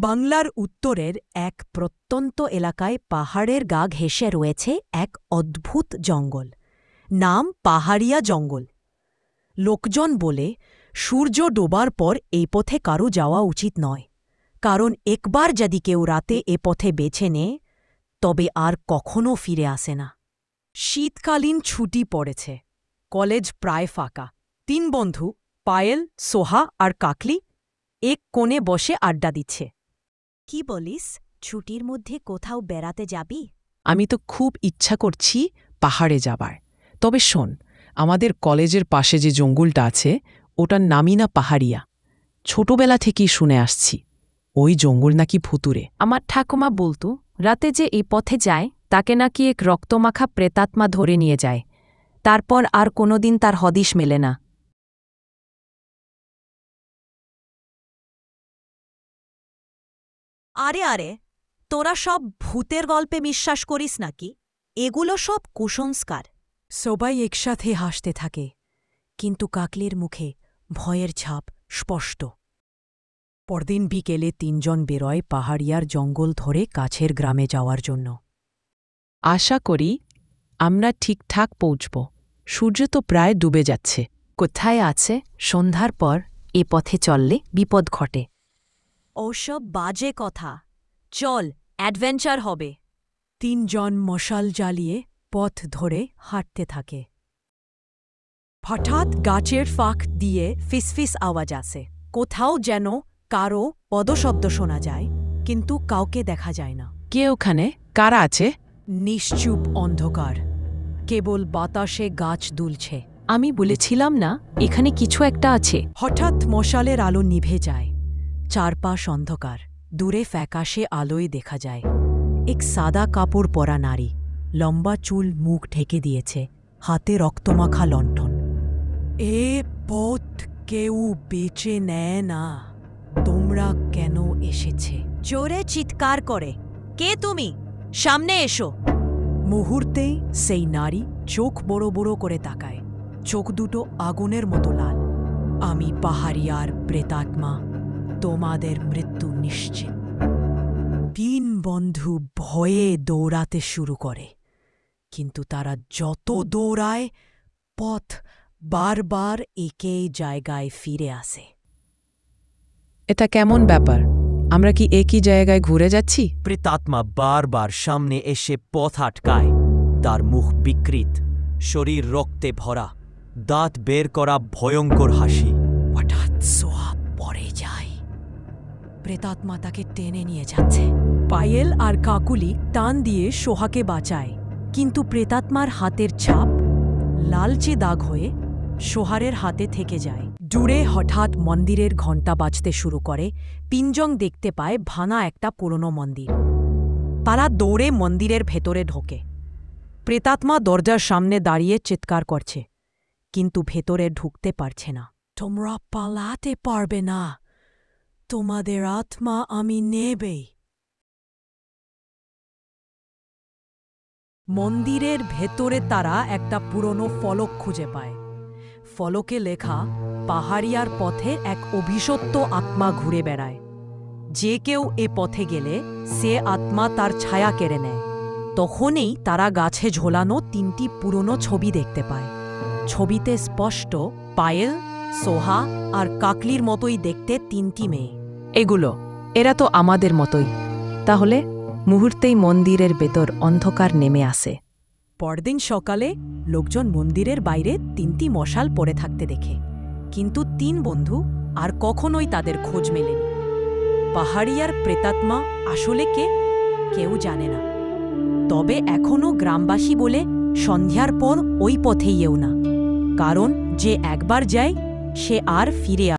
বাংলার উত্তরের এক প্রত্যন্ত এলাকায় পাহাড়ের গা ঘেঁষে রয়েছে এক অদ্ভুত জঙ্গল, নাম পাহাড়িয়া জঙ্গল। লোকজন বলে সূর্য ডোবার পর এই পথে কারো যাওয়া উচিত নয়, কারণ একবার যদি কেউ রাতে এ পথে বেছে নেয় তবে আর কখনো ফিরে আসে না। শীতকালীন ছুটি পড়েছে, কলেজ প্রায় ফাঁকা। তিন বন্ধু পায়েল, সোহা আর কাকলি এক কোণে বসে আড্ডা দিচ্ছে। কি বলিস, ছুটির মধ্যে কোথাও বেড়াতে যাবি? আমি তো খুব ইচ্ছা করছি পাহাড়ে যাবার। তবে শোন, আমাদের কলেজের পাশে যে জঙ্গলটা আছে ওটার নামই না পাহাড়িয়া। ছোটবেলা থেকেই শুনে আসছি ওই জঙ্গল নাকি ভুতুরে। আমার ঠাকুমা বলতো রাতে যে এই পথে যায় তাকে নাকি এক রক্তমাখা প্রেতাত্মা ধরে নিয়ে যায়, তারপর আর কোনোদিন তার হদিশ মেলে না। আরে আরে, তোরা সব ভূতের গল্পে বিশ্বাস করিস নাকি? এগুলো সব কুসংস্কার। সবাই একসাথে হাসতে থাকে, কিন্তু কাকলির মুখে ভয়ের ছাপ স্পষ্ট। পরদিন বিকেলে তিনজন বেরোয় পাহাড়িয়ার জঙ্গল ধরে কাছের গ্রামে যাওয়ার জন্য। আশা করি আমরা ঠিকঠাক পৌঁছব। সূর্য তো প্রায় ডুবে যাচ্ছে। কোথায় আছে সন্ধ্যার পর এ পথে চললে বিপদ ঘটে। ওসব বাজে কথা, চল অ্যাডভেঞ্চার হবে। তিনজন মশাল জ্বালিয়ে পথ ধরে হাঁটতে থাকে। হঠাৎ গাছের ফাঁক দিয়ে ফিসফিস আওয়াজ আসে। কোথাও যেন কারো পদশব্দ শোনা যায়, কিন্তু কাউকে দেখা যায় না। কে ওখানে? কারা আছে? নিশ্চুপ অন্ধকার, কেবল বাতাসে গাছ দুলছে। আমি বলেছিলাম না এখানে কিছু একটা আছে। হঠাৎ মশালের আলো নিভে যায়, চারপাশ অন্ধকার। দূরে ফ্যাকাশে আলোয় দেখা যায় এক সাদা কাপড় পরা নারী, লম্বা চুল মুখ ঢেকে দিয়েছে, হাতে রক্তমাখা লণ্ঠন। এ পথ কেউ বেঁচে নেয় না, তোমরা কেন এসেছে? জোরে চিৎকার করে, কে তুমি? সামনে এসো। মুহূর্তেই সেই নারী চোখ বড় বড় করে তাকায়, চোখ দুটো আগুনের মতো লাল। আমি পাহাড়িয়ার প্রেতাত্মা, তোমাদের মৃত্যু নিশ্চিত। তিন বন্ধু ভয়ে দৌড়াতে শুরু করে, কিন্তু তারা যত দৌড়ায় পথ বারবার একই জায়গায় ফিরে আসে। এটা কেমন ব্যাপার? আমরা কি একই জায়গায় ঘুরে যাচ্ছি? প্রেতাত্মা বারবার সামনে এসে পথ আটকায়। তার মুখ বিকৃত, শরীর রক্তে ভরা, দাঁত বের করা ভয়ঙ্কর হাসি। হঠাৎ সোহা পড়ে যায়, প্রেতাত্মা তাকে টেনে নিয়ে যাচ্ছে। পায়েল আর কাকুলি টান দিয়ে সোহাকে বাঁচায়, কিন্তু প্রেতাত্মার হাতের ছাপ লালচে দাগ হয়ে সোহারের হাতে থেকে যায়। দূরে হঠাৎ মন্দিরের ঘণ্টা বাজতে শুরু করে। তিনজন দেখতে পায় ভাঙা একটা পুরনো মন্দির। তারা দৌড়ে মন্দিরের ভেতরে ঢোকে। প্রেতাত্মা দরজার সামনে দাঁড়িয়ে চিৎকার করছে, কিন্তু ভেতরে ঢুকতে পারছে না। তোমরা পালাতে পারবে না, তোমাদের আত্মা আমি নেবেই। মন্দিরের ভেতরে তারা একটা পুরনো ফলক খুঁজে পায়। ফলকে লেখা, পাহাড়িয়ার পথে এক অভিশপ্ত আত্মা ঘুরে বেড়ায়। যে কেউ এ পথে গেলে সে আত্মা তার ছায়া কেড়ে নেয়। তখনই তারা গাছে ঝোলানো তিনটি পুরনো ছবি দেখতে পায়। ছবিতে স্পষ্ট পায়েল, সোহা আর কাকলির মতোই দেখতে তিনটি মেয়ে। এরা তো আমাদের মতোই। তাহলে মুহূর্তেই মন্দিরের ভেতর অন্ধকার নেমে আসে। পরদিন সকালে লোকজন মন্দিরের বাইরে তিনটি মশাল পড়ে থাকতে দেখে, কিন্তু তিন বন্ধু আর কখনোই তাদের খোঁজ মেলেনি। পাহাড়িয়ার প্রেতাত্মা আসলে কে, কেউ জানে না। তবে এখনও গ্রামবাসী বলে সন্ধ্যার পর ওই পথে যেও না, কারণ যে একবার যায় সে আর ফিরে